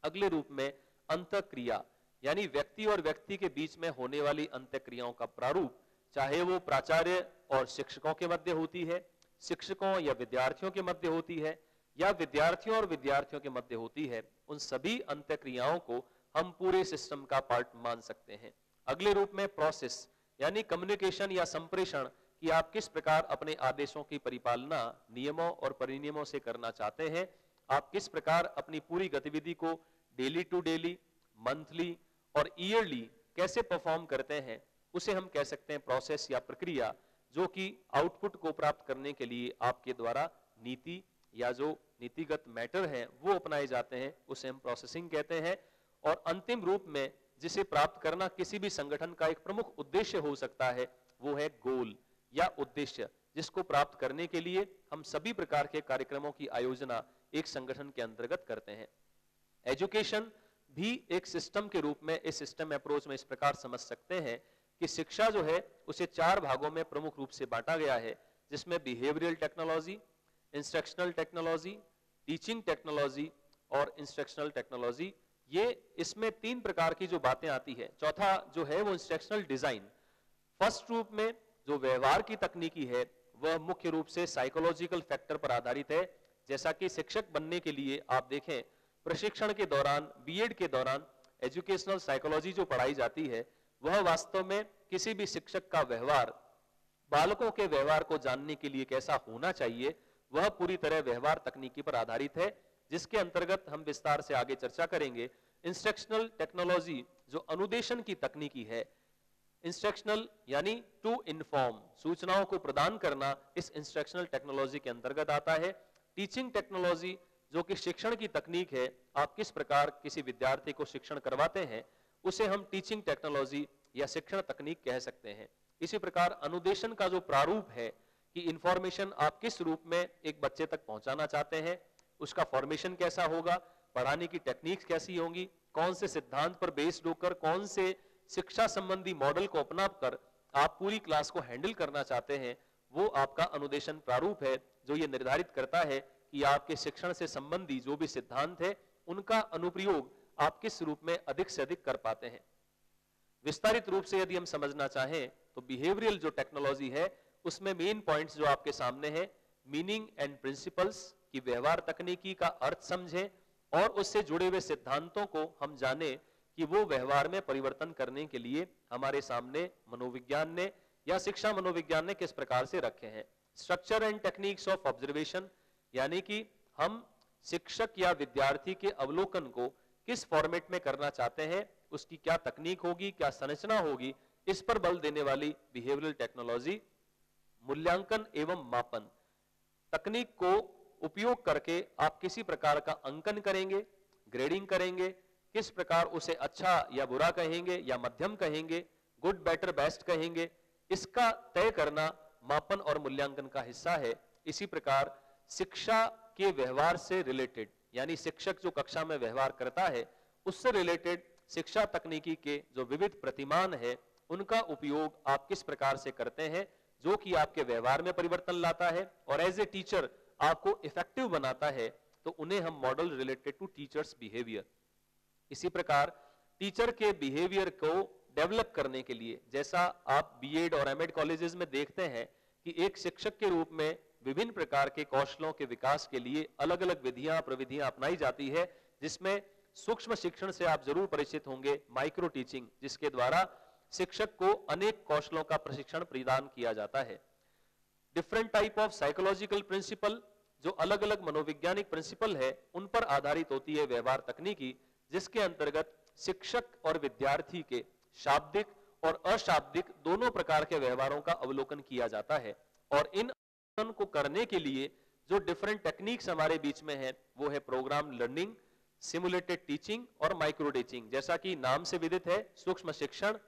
अगले रूप में अंतःक्रिया, यानी व्यक्ति और व्यक्ति के बीच में होने वाली अंतःक्रियाओं का प्रारूप, चाहे वो प्राचार्य और शिक्षकों के मध्य होती है, शिक्षकों या विद्यार्थियों के मध्य होती है, या विद्यार्थियों और विद्यार्थियों के मध्य होती है, उन सभी अंतःक्रियाओं को हम पूरे सिस्टम का पार्ट मान सकते हैं। अगले रूप में प्रोसेस, यानी कम्युनिकेशन या संप्रेषण, कि आप किस प्रकार अपने आदेशों की परिपालना नियमों और परिनियमों से करना चाहते हैं, आप किस प्रकार अपनी पूरी गतिविधि को डेली टू डेली, मंथली और ईयरली कैसे परफॉर्म करते हैं, उसे हम कह सकते हैं प्रोसेस या प्रक्रिया, जो कि आउटपुट को प्राप्त करने के लिए आपके द्वारा नीति या जो नीतिगत मैटर है वो अपनाए जाते हैं, उसे हम प्रोसेसिंग कहते हैं। और अंतिम रूप में जिसे प्राप्त करना किसी भी संगठन का एक प्रमुख उद्देश्य हो सकता है, वो है गोल या उद्देश्य, जिसको प्राप्त करने के लिए हम सभी प्रकार के कार्यक्रमों की आयोजना एक संगठन के अंतर्गत करते हैं। एजुकेशन भी एक सिस्टम के रूप में इस सिस्टम अप्रोच में इस प्रकार समझ सकते हैं कि शिक्षा जो है उसे 4 भागों में प्रमुख रूप से बांटा गया है, जिसमें behavioural technology, instructional technology, teaching technology और इंस्ट्रक्शनल टेक्नोलॉजी। ये इसमें 3 प्रकार की जो बातें आती है। चौथा जो है वो इंस्ट्रक्शनल डिजाइन। फर्स्ट रूप में जो व्यवहार की तकनीकी है वह मुख्य रूप से साइकोलॉजिकल फैक्टर पर आधारित है। जैसा कि शिक्षक बनने के लिए आप देखें प्रशिक्षण के दौरान, बीएड के दौरान एजुकेशनल साइकोलॉजी जो पढ़ाई जाती है वह वास्तव में किसी भी शिक्षक का व्यवहार, बालकों के व्यवहार को जानने के लिए कैसा होना चाहिए, वह पूरी तरह व्यवहार तकनीकी पर आधारित है, जिसके अंतर्गत हम विस्तार से आगे चर्चा करेंगे। इंस्ट्रक्शनल टेक्नोलॉजी जो अनुदेशन की तकनीकी है, इंस्ट्रक्शनल यानी टू इन्फॉर्म, सूचनाओं को प्रदान करना, इस इंस्ट्रक्शनल टेक्नोलॉजी के अंतर्गत आता है। टीचिंग टेक्नोलॉजी जो कि शिक्षण की तकनीक है, आप किस प्रकार किसी विद्यार्थी को शिक्षण करवाते हैं, उसे हम टीचिंग टेक्नोलॉजी या शिक्षण तकनीक कह सकते हैं। इसी प्रकार अनुदेशन का जो प्रारूप है कि इंफॉर्मेशन आप किस रूप में एक बच्चे तक पहुंचाना चाहते हैं, उसका फॉर्मेशन कैसा होगा, पढ़ाने की टेक्निक्स कैसी होंगी, कौन से सिद्धांत पर बेस्ड होकर, कौन से शिक्षा संबंधी मॉडल को अपनाकर आप पूरी क्लास को हैंडल करना चाहते हैं, वो आपका अनुदेशन प्रारूप है, जो ये निर्धारित करता है कि आपके शिक्षण से संबंधी जो भी सिद्धांत है उनका अनुप्रयोग आप किस रूप में अधिक से अधिक कर पाते हैं। विस्तारित रूप से यदि हम समझना चाहें तो बिहेवियरल जो टेक्नोलॉजी है उसमें मेन पॉइंट्स जो आपके सामने है, मीनिंग एंड प्रिंसिपल्स, की व्यवहार तकनीकी का अर्थ समझें और उससे जुड़े हुए सिद्धांतों को हम जाने कि वो व्यवहार में परिवर्तन करने के लिए हमारे सामने मनोविज्ञान ने या शिक्षा मनोविज्ञान ने किस प्रकार से रखे हैं। Structure and techniques of observation, यानी कि हम शिक्षक या विद्यार्थी के अवलोकन को किस फॉर्मेट में करना चाहते हैं, उसकी क्या तकनीक होगी, क्या संरचना होगी, इस पर बल देने वाली बिहेवियरल टेक्नोलॉजी। मूल्यांकन एवं मापन, तकनीक को उपयोग करके आप किसी प्रकार का अंकन करेंगे, ग्रेडिंग करेंगे, किस प्रकार उसे अच्छा या बुरा कहेंगे या मध्यम कहेंगे, गुड बेटर बेस्ट कहेंगे, इसका तय करना मापन और मूल्यांकन का हिस्सा है। इसी प्रकार शिक्षा के व्यवहार से रिलेटेड, यानी शिक्षक जो कक्षा में व्यवहार करता है उससे रिलेटेड शिक्षा तकनीकी के जो विविध प्रतिमान है उनका उपयोग आप किस प्रकार से करते हैं, जो कि आपके व्यवहार में परिवर्तन लाता है और एज ए टीचर आपको इफेक्टिव बनाता है, तो उन्हें हम model related to teacher's behaviour. इसी प्रकार टीचर के बिहेवियर को डेवलप करने के लिए, जैसा आप बीएड और एमएड कॉलेजेस में देखते हैं कि एक शिक्षक के रूप में विभिन्न प्रकार के कौशलों के विकास के लिए अलग अलग विधियां प्रविधियां अपनाई जाती है, जिसमें सूक्ष्म शिक्षण से आप जरूर परिचित होंगे, माइक्रो टीचिंग, जिसके द्वारा शिक्षक को अनेक कौशलों का प्रशिक्षण प्रदान किया जाता है। Different type of psychological principle, जो अलग अलग मनोवैज्ञानिक प्रिंसिपल है उन पर आधारित होती है व्यवहार तकनीकी, जिसके अंतर्गत शिक्षक और विद्यार्थी के शाब्दिक और अशाब्दिक दोनों प्रकार के व्यवहारों का अवलोकन किया जाता है। और इन अवलोकन को करने के लिए जो डिफरेंट टेक्निक्स हमारे बीच में है वो है प्रोग्राम लर्निंग, सिमुलेटेड टीचिंग और माइक्रो टीचिंग। जैसा कि नाम से विदित है, सूक्ष्म शिक्षण,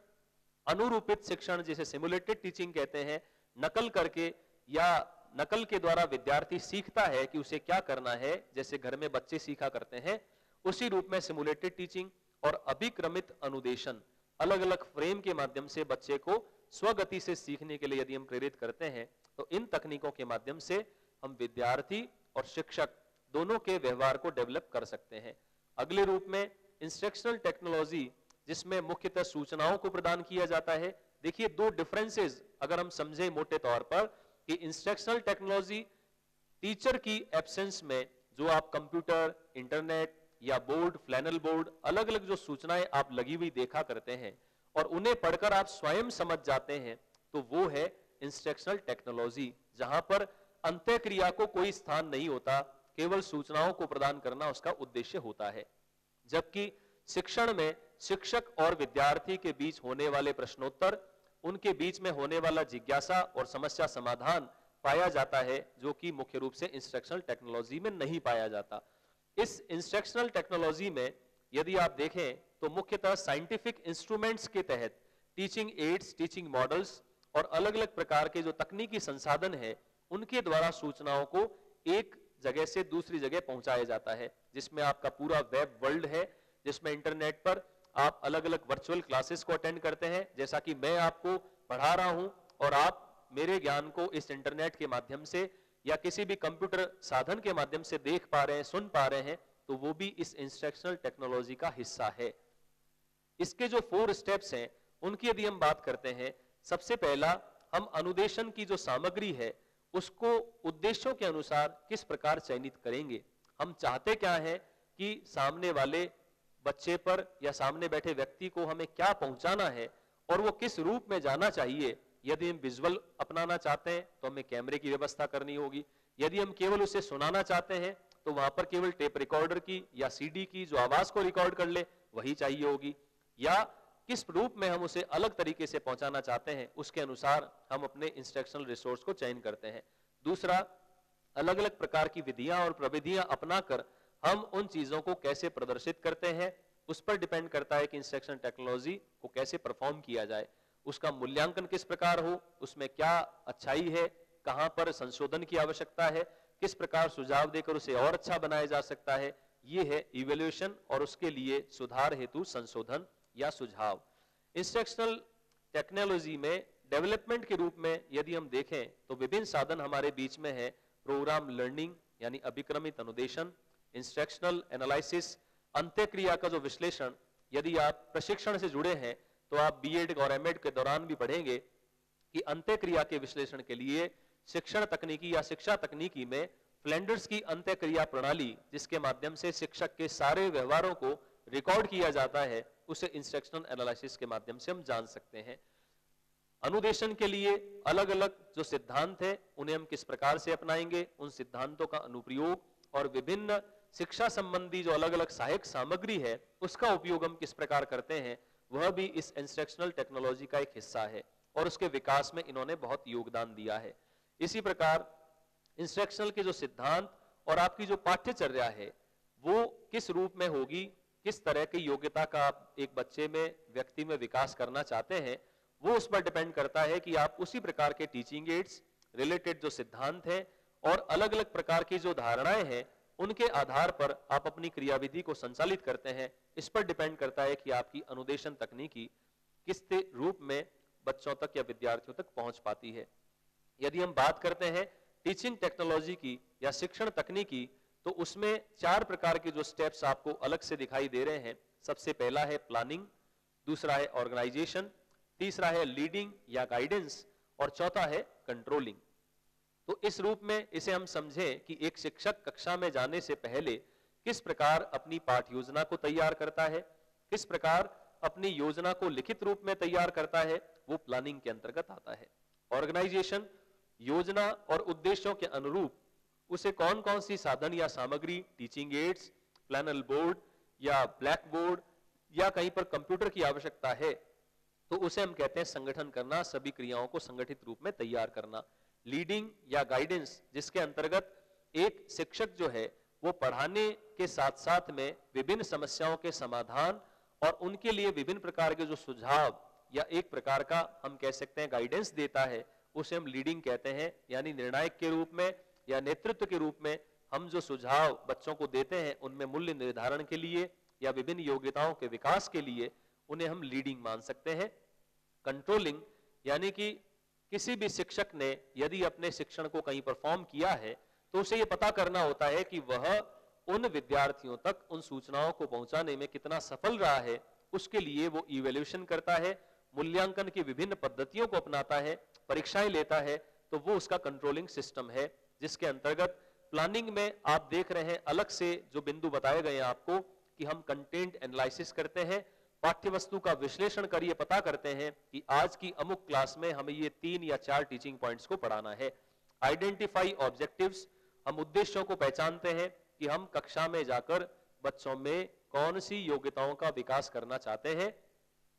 अनुरूपित शिक्षण जिसे सिमुलेटेड टीचिंग कहते हैं, नकल करके या नकल के द्वारा विद्यार्थी सीखता है कि उसे क्या करना है, जैसे घर में बच्चे सीखा करते हैं, उसी रूप में सिमुलेटेड टीचिंग और अभिक्रमित अनुदेशन अलग अलग फ्रेम के माध्यम से बच्चे को स्वगति से सीखने के लिए यदि हम प्रेरित करते हैं, तो इन तकनीकों के माध्यम से हम विद्यार्थी और शिक्षक दोनों के व्यवहार को डेवलप कर सकते हैं। अगले रूप में इंस्ट्रक्शनल टेक्नोलॉजी, जिसमें मुख्यतः सूचनाओं को प्रदान किया जाता है। देखिए दो डिफरेंसेस अगर हम समझे मोटे तौर पर, कि इंस्ट्रक्शनल टेक्नोलॉजी टीचर की एब्सेंस में जो आप कंप्यूटर, इंटरनेट या बोर्ड, फ्लैनल बोर्ड, अलग अलग जो सूचनाएं आप लगी हुई देखा करते हैं और उन्हें पढ़कर आप स्वयं समझ जाते हैं, तो वो है इंस्ट्रक्शनल टेक्नोलॉजी, जहां पर अंतःक्रिया को कोई स्थान नहीं होता, केवल सूचनाओं को प्रदान करना उसका उद्देश्य होता है। जबकि शिक्षण में शिक्षक और विद्यार्थी के बीच होने वाले प्रश्नोत्तर, उनके बीच में होने वाला जिज्ञासा और समस्या समाधान पाया जाता है, जो कि मुख्य रूप से इंस्ट्रक्शनल टेक्नोलॉजी में नहीं पाया जाता। इस इंस्ट्रक्शनल टेक्नोलॉजी में यदि आप देखें तो मुख्यतः साइंटिफिक इंस्ट्रूमेंट्स के तहत टीचिंग एड्स, टीचिंग मॉडल्स और अलग अलग प्रकार के जो तकनीकी संसाधन है, उनके द्वारा सूचनाओं को एक जगह से दूसरी जगह पहुंचाया जाता है, जिसमें आपका पूरा वेब वर्ल्ड है, जिसमें इंटरनेट पर आप अलग अलग वर्चुअल क्लासेस को अटेंड करते हैं, जैसा कि मैं आपको पढ़ा रहा हूं और आप मेरे ज्ञान को इस इंटरनेट के माध्यम से या किसी भी कंप्यूटर साधन के माध्यम से देख पा रहे हैं, सुन पा रहे हैं, तो वो भी इस इंस्ट्रक्शनल टेक्नोलॉजी का हिस्सा है। इसके जो 4 स्टेप्स हैं उनकी यदि हम बात करते हैं, सबसे पहला हम अनुदेशन की जो सामग्री है उसको उद्देश्यों के अनुसार किस प्रकार चयनित करेंगे। हम चाहते क्या है कि सामने वाले बच्चे पर या सामने बैठे व्यक्ति को हमें क्या पहुंचाना है और वो किस रूप में जाना चाहिए। यदि हम विजुअल अपनाना चाहते हैं तो हमें कैमरे की व्यवस्था करनी होगी। यदि हम केवल उसे सुनाना चाहते हैं तो वहां पर केवल टेप रिकॉर्डर की या सीडी की जो आवाज को रिकॉर्ड कर ले वही चाहिए होगी, या किस रूप में हम उसे अलग तरीके से पहुंचाना चाहते हैं, उसके अनुसार हम अपने इंस्ट्रक्शनल रिसोर्स को चयन करते हैं। दूसरा, अलग अलग प्रकार की विधियां और प्रविधियां अपनाकर हम उन चीजों को कैसे प्रदर्शित करते हैं, उस पर डिपेंड करता है कि इंस्ट्रक्शन टेक्नोलॉजी को कैसे परफॉर्म किया जाए, उसका मूल्यांकन किस प्रकार हो, उसमें क्या अच्छाई है, कहां पर संशोधन की आवश्यकता है, किस प्रकार सुझाव देकर उसे और अच्छा बनाया जा सकता है। ये है इवैल्यूएशन और उसके लिए सुधार हेतु संशोधन या सुझाव। इंस्ट्रक्शनल टेक्नोलॉजी में डेवलपमेंट के रूप में यदि हम देखें तो विभिन्न साधन हमारे बीच में है। प्रोग्राम लर्निंग यानी अभिक्रमित अनुदेशन, इंस्ट्रक्शनल एनालिसिस, अंत्यक्रिया का जो विश्लेषण, यदि आप प्रशिक्षण से जुड़े हैं तो आप बीएड और एमएड के दौरान भी पढ़ेंगे कि अंत्यक्रिया के विश्लेषण के लिए शिक्षण तकनीकी या शिक्षा तकनीकी में फ्लैंडर्स की अंत्यक्रिया प्रणाली, जिसके माध्यम से शिक्षक के सारे व्यवहारों को रिकॉर्ड किया जाता है, उसे इंस्ट्रक्शनल एनालिसिस के माध्यम से हम जान सकते हैं। अनुदेशन के लिए अलग अलग जो सिद्धांत है उन्हें हम किस प्रकार से अपनाएंगे, उन सिद्धांतों का अनुप्रयोग और विभिन्न शिक्षा संबंधी जो अलग अलग सहायक सामग्री है उसका उपयोग हम किस प्रकार करते हैं, वह भी इस इंस्ट्रक्शनल टेक्नोलॉजी का एक हिस्सा है और उसके विकास में इन्होंने बहुत योगदान दिया है। इसी प्रकार इंस्ट्रक्शनल के जो सिद्धांत और आपकी जो पाठ्यचर्या है वो किस रूप में होगी, किस तरह की योग्यता का आप एक बच्चे में, व्यक्ति में विकास करना चाहते हैं, वो उस पर डिपेंड करता है कि आप उसी प्रकार के टीचिंग एड्स, रिलेटेड जो सिद्धांत हैं और अलग अलग प्रकार की जो धारणाएं हैं उनके आधार पर आप अपनी क्रियाविधि को संचालित करते हैं। इस पर डिपेंड करता है कि आपकी अनुदेशन तकनीकी किस रूप में बच्चों तक या विद्यार्थियों तक पहुंच पाती है। यदि हम बात करते हैं टीचिंग टेक्नोलॉजी की या शिक्षण तकनीकी, तो उसमें 4 प्रकार के जो स्टेप्स आपको अलग से दिखाई दे रहे हैं। सबसे पहला है प्लानिंग, दूसरा है ऑर्गेनाइजेशन, तीसरा है लीडिंग या गाइडेंस और चौथा है कंट्रोलिंग। तो इस रूप में इसे हम समझें कि एक शिक्षक कक्षा में जाने से पहले किस प्रकार अपनी पाठ योजना को तैयार करता है, किस प्रकार अपनी योजना को लिखित रूप में तैयार करता है, वो प्लानिंग के अंतर्गत आता है। ऑर्गेनाइजेशन, योजना और उद्देश्यों के अनुरूप उसे कौन कौन सी साधन या सामग्री, टीचिंग एड्स, प्लानल बोर्ड या ब्लैक बोर्ड या कहीं पर कंप्यूटर की आवश्यकता है, तो उसे हम कहते हैं संगठन करना, सभी क्रियाओं को संगठित रूप में तैयार करना। लीडिंग या गाइडेंस, जिसके अंतर्गत एक शिक्षक जो है वो पढ़ाने के साथ साथ में विभिन्न समस्याओं के समाधान और उनके लिए विभिन्न प्रकार के जो सुझाव या एक प्रकार का हम कह सकते हैं गाइडेंस देता है, उसे हम लीडिंग कहते हैं, यानी निर्णायक के रूप में या नेतृत्व के रूप में हम जो सुझाव बच्चों को देते हैं उनमें मूल्य निर्धारण के लिए या विभिन्न योग्यताओं के विकास के लिए, उन्हें हम लीडिंग मान सकते हैं। कंट्रोलिंग यानी कि किसी भी शिक्षक ने यदि अपने शिक्षण को कहीं परफॉर्म किया है तो उसे ये पता करना होता है कि वह उन विद्यार्थियों तक उन सूचनाओं को पहुंचाने में कितना सफल रहा है। उसके लिए वो इवैल्यूएशन करता है, मूल्यांकन की विभिन्न पद्धतियों को अपनाता है, परीक्षाएं लेता है, तो वो उसका कंट्रोलिंग सिस्टम है, जिसके अंतर्गत प्लानिंग में आप देख रहे हैं अलग से जो बिंदु बताए गए हैं आपको कि हम कंटेंट एनालिसिस करते हैं, पाठ्य वस्तु का विश्लेषण कर ये पता करते हैं कि आज की अमुक क्लास में हमें ये 3 या 4 टीचिंग पॉइंट्स को पढ़ाना है। आइडेंटिफाई ऑब्जेक्टिव्स, हम उद्देश्यों को पहचानते हैं कि हम कक्षा में जाकर बच्चों में कौन सी योग्यताओं का विकास करना चाहते हैं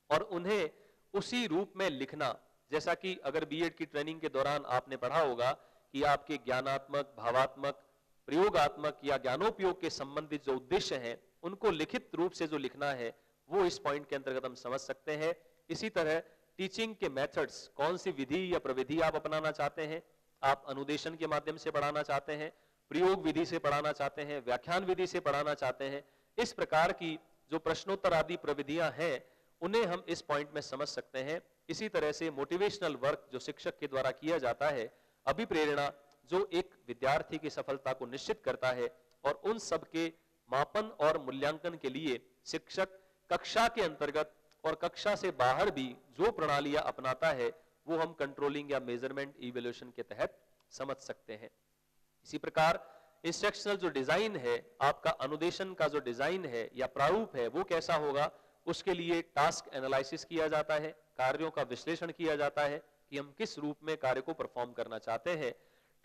और उन्हें उसी रूप में लिखना। जैसा कि अगर बीएड की ट्रेनिंग के दौरान आपने पढ़ा होगा कि आपके ज्ञानात्मक, भावात्मक, प्रयोगात्मक या ज्ञानोपयोग के संबंधित जो उद्देश्य हैं उनको लिखित रूप से जो लिखना है वो इस पॉइंट के अंतर्गत हम समझ सकते हैं। इसी तरह टीचिंग के मेथड्स, कौन सी विधि या प्रविधि आप अपनाना चाहते हैं, आप अनुदेशन के माध्यम से पढ़ाना चाहते हैं, प्रयोग विधि से पढ़ाना चाहते हैं, व्याख्यान विधि से पढ़ाना चाहते हैं, इस प्रकार की जो प्रश्नोत्तर आदि प्रविधियां हैं उन्हें हम इस पॉइंट में समझ सकते हैं। इसी तरह से मोटिवेशनल वर्क जो शिक्षक के द्वारा किया जाता है, अभिप्रेरणा जो एक विद्यार्थी की सफलता को निश्चित करता है, और उन सब के मापन और मूल्यांकन के लिए शिक्षक कक्षा के अंतर्गत और कक्षा से बाहर भी जो प्रणालियां अपनाता है वो हम कंट्रोलिंग या मेजरमेंट इवैल्यूएशन के तहत समझ सकते हैं। इसी प्रकार इंस्ट्रक्शनल जो डिजाइन है, आपका अनुदेशन का जो डिजाइन है या प्रारूप है वो कैसा होगा, उसके लिए टास्क एनालिसिस किया जाता है, कार्यों का विश्लेषण किया जाता है कि हम किस रूप में कार्य को परफॉर्म करना चाहते हैं।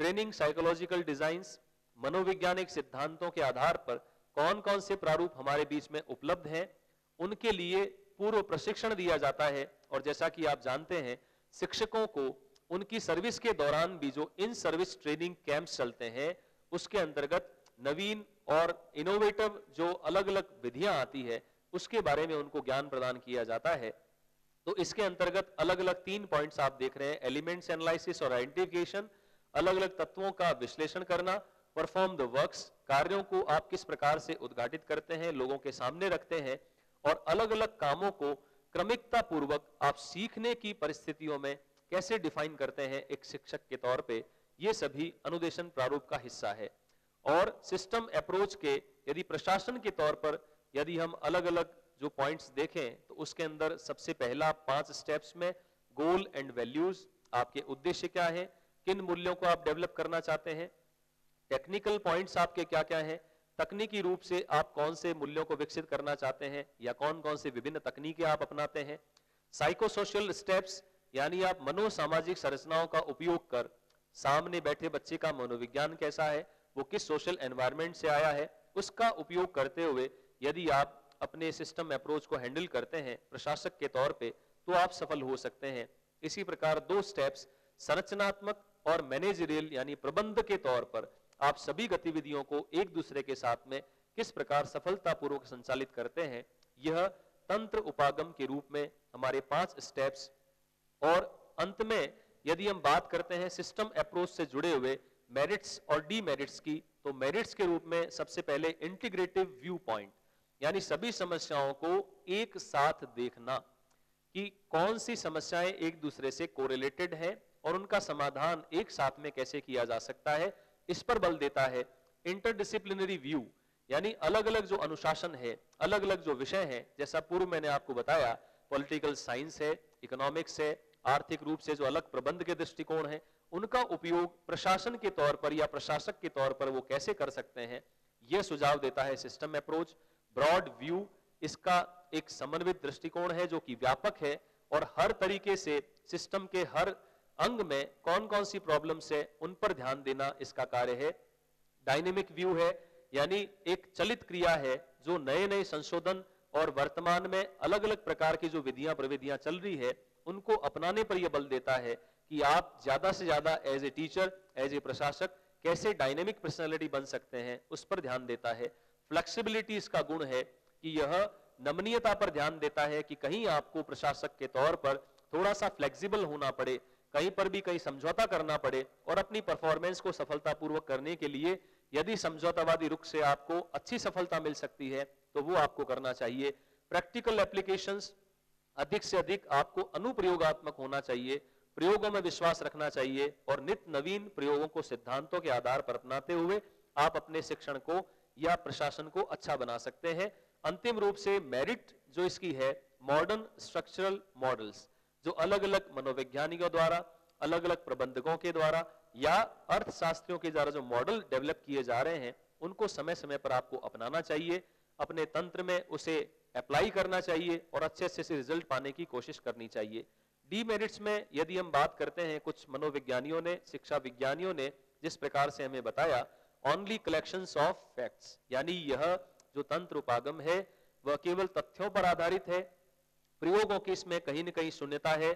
ट्रेनिंग साइकोलॉजिकल डिजाइन्स, मनोवैज्ञानिक सिद्धांतों के आधार पर कौन कौन से प्रारूप हमारे बीच में उपलब्ध हैं, उनके लिए पूर्व प्रशिक्षण दिया जाता है। और जैसा कि आप जानते हैं शिक्षकों को उनकी सर्विस के दौरान भी जो इन सर्विस ट्रेनिंग कैंप्स चलते हैं उसके अंतर्गत नवीन और इनोवेटिव जो अलग अलग विधियां आती है उसके बारे में उनको ज्ञान प्रदान किया जाता है। तो इसके अंतर्गत अलग अलग 3 पॉइंट्स आप देख रहे हैं, एलिमेंट्स एनालिसिस और आइडेंटिफिकेशन, अलग अलग तत्वों का विश्लेषण करना, परफॉर्म द वर्क्स, कार्यों को आप किस प्रकार से उद्घाटित करते हैं, लोगों के सामने रखते हैं, और अलग अलग कामों को क्रमिकता पूर्वक आप सीखने की परिस्थितियों में कैसे डिफाइन करते हैं एक शिक्षक के तौर पे, ये सभी अनुदेशन प्रारूप का हिस्सा है। और सिस्टम अप्रोच के यदि प्रशासन के तौर पर यदि हम अलग अलग जो पॉइंट्स देखें तो उसके अंदर सबसे पहला 5 स्टेप्स में गोल एंड वैल्यूज, आपके उद्देश्य क्या है, किन मूल्यों को आप डेवलप करना चाहते हैं, टेक्निकल पॉइंट्स आपके क्या क्या हैं, तकनीकी रूप से आप कौन से मूल्यों को विकसित करना चाहते हैं या कौन कौन से विभिन्न तकनीकें आप अपनाते हैं, साइकोसोशल स्टेप्स यानी आप मनोसामाजिक संरचनाओं का उपयोग कर सामने बैठे बच्चे का मनोविज्ञान कैसा है, वो किस सोशल एनवायरनमेंट से आया है, उसका उपयोग करते हुए यदि आप अपने सिस्टम अप्रोच को हैंडल करते हैं प्रशासक के तौर पे तो आप सफल हो सकते हैं। इसी प्रकार 2 स्टेप्स संरचनात्मक और मैनेजरियल यानी प्रबंध के तौर पर आप सभी गतिविधियों को एक दूसरे के साथ में किस प्रकार सफलतापूर्वक संचालित करते हैं, यह तंत्र उपागम के रूप में हमारे 5 स्टेप्स। और अंत में यदि हम बात करते हैं सिस्टम अप्रोच से जुड़े हुए मेरिट्स और डीमेरिट्स की, तो मेरिट्स के रूप में सबसे पहले इंटीग्रेटिव व्यू पॉइंट यानी सभी समस्याओं को एक साथ देखना कि कौन सी समस्याएं एक दूसरे से कोरिलेटेड हैं और उनका समाधान एक साथ में कैसे किया जा सकता है, इस पर बल देता है। इंटरडिसिप्लिनरी व्यू यानी अलग अलग जो अनुशासन है, अलग अलग जो विषय हैं, जैसा पूर्व मैंने आपको बताया पॉलिटिकल साइंस है, इकोनॉमिक्स है, आर्थिक रूप से जो अलग प्रबंध के दृष्टिकोण है, उनका उपयोग प्रशासन के तौर पर या प्रशासक के तौर पर वो कैसे कर सकते हैं, यह सुझाव देता है सिस्टम अप्रोच। ब्रॉड व्यू इसका एक समन्वित दृष्टिकोण है जो कि व्यापक है और हर तरीके से सिस्टम के हर अंग में कौन कौन सी प्रॉब्लम्स है उन पर ध्यान देना इसका कार्य है। डायनेमिक व्यू है यानी एक चलित क्रिया है जो नए नए संशोधन और वर्तमान में अलग अलग प्रकार की जो विधियां प्रविधियां चल रही है उनको अपनाने पर यह बल देता है कि आप ज्यादा से ज्यादा as a teacher, as a प्रशासक कैसे डायनेमिक पर्सनालिटी बन सकते हैं उस पर ध्यान देता है। फ्लेक्सिबिलिटी इसका गुण है कि यह नमनीयता पर ध्यान देता है कि कहीं आपको प्रशासक के तौर पर थोड़ा सा फ्लेक्सिबल होना पड़े, कहीं पर भी कहीं समझौता करना पड़े और अपनी परफॉर्मेंस को सफलतापूर्वक करने के लिए यदि समझौतावादी रुख से आपको अच्छी सफलता मिल सकती है तो वो आपको करना चाहिए। प्रैक्टिकल एप्लीकेशंस अधिक से अधिक आपको अनुप्रयोगात्मक होना चाहिए, प्रयोगों में विश्वास रखना चाहिए और नित्य नवीन प्रयोगों को सिद्धांतों के आधार पर अपनाते हुए आप अपने शिक्षण को या प्रशासन को अच्छा बना सकते हैं। अंतिम रूप से मेरिट जो इसकी है, मॉडर्न स्ट्रक्चरल मॉडल्स जो अलग अलग मनोवैज्ञानिकों द्वारा, अलग अलग प्रबंधकों के द्वारा या अर्थशास्त्रियों के द्वारा जो मॉडल डेवलप किए जा रहे हैं उनको समय समय पर आपको अपनाना चाहिए, अपने तंत्र में उसे अप्लाई करना चाहिए और अच्छे से रिजल्ट पाने की कोशिश करनी चाहिए। डीमेरिट्स में यदि हम बात करते हैं, कुछ मनोविज्ञानियों ने, शिक्षा विज्ञानियों ने जिस प्रकार से हमें बताया, ओनली कलेक्शंस ऑफ फैक्ट्स, यानी यह जो तंत्र उपागम है वह केवल तथ्यों पर आधारित है, प्रयोगों की इसमें कहीं न कहीं शून्यता है,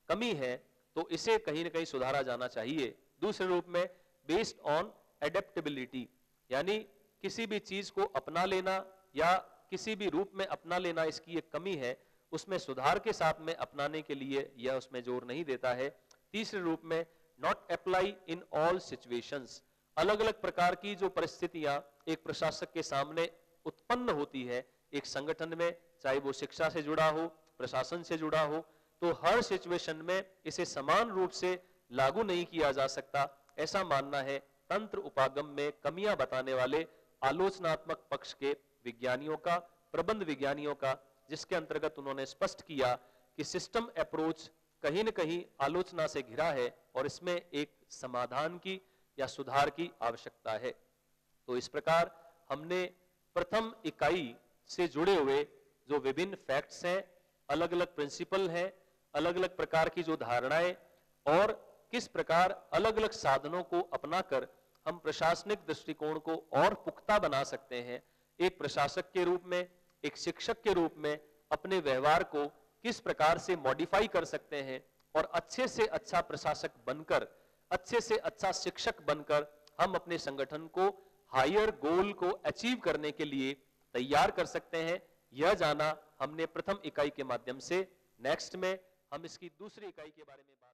कमी है, तो इसे कहीं न कहीं सुधारा जाना चाहिए। दूसरे रूप में बेस्ड ऑन एडेप्टेबिलिटी, यानी किसी भी चीज को अपना लेना या किसी भी रूप में अपना लेना इसकी एक कमी है, उसमें सुधार के साथ में अपनाने के लिए यह उसमें जोर नहीं देता है। तीसरे रूप में not apply in all situations, अलग अलग प्रकार की जो परिस्थितियां एक प्रशासक के सामने उत्पन्न होती है एक संगठन में, चाहे वो शिक्षा से जुड़ा हो, प्रशासन से जुड़ा हो, तो हर सिचुएशन में इसे समान रूप से लागू नहीं किया जा सकता, ऐसा मानना है तंत्र उपागम में कमियां बताने वाले आलोचनात्मक पक्ष के विज्ञानियों का, प्रबंध विज्ञानियों का, जिसके अंतर्गत उन्होंने स्पष्ट किया कि सिस्टम अप्रोच कहीं न कहीं आलोचना से घिरा है और इसमें एक समाधान की या सुधार की आवश्यकता है। तो इस प्रकार हमने प्रथम इकाई से जुड़े हुए जो विभिन्न फैक्ट्स हैं, अलग अलग प्रिंसिपल हैं, अलग अलग प्रकार की जो धारणाएं और किस प्रकार अलग अलग साधनों को अपनाकर हम प्रशासनिक दृष्टिकोण को और पुख्ता बना सकते हैं, एक प्रशासक के रूप में, एक शिक्षक के रूप में अपने व्यवहार को किस प्रकार से मॉडिफाई कर सकते हैं और अच्छे से अच्छा प्रशासक बनकर, अच्छे से अच्छा शिक्षक बनकर हम अपने संगठन को हायर गोल को अचीव करने के लिए तैयार कर सकते हैं, यह जाना हमने प्रथम इकाई के माध्यम से। नेक्स्ट में हम इसकी दूसरी इकाई के बारे में बात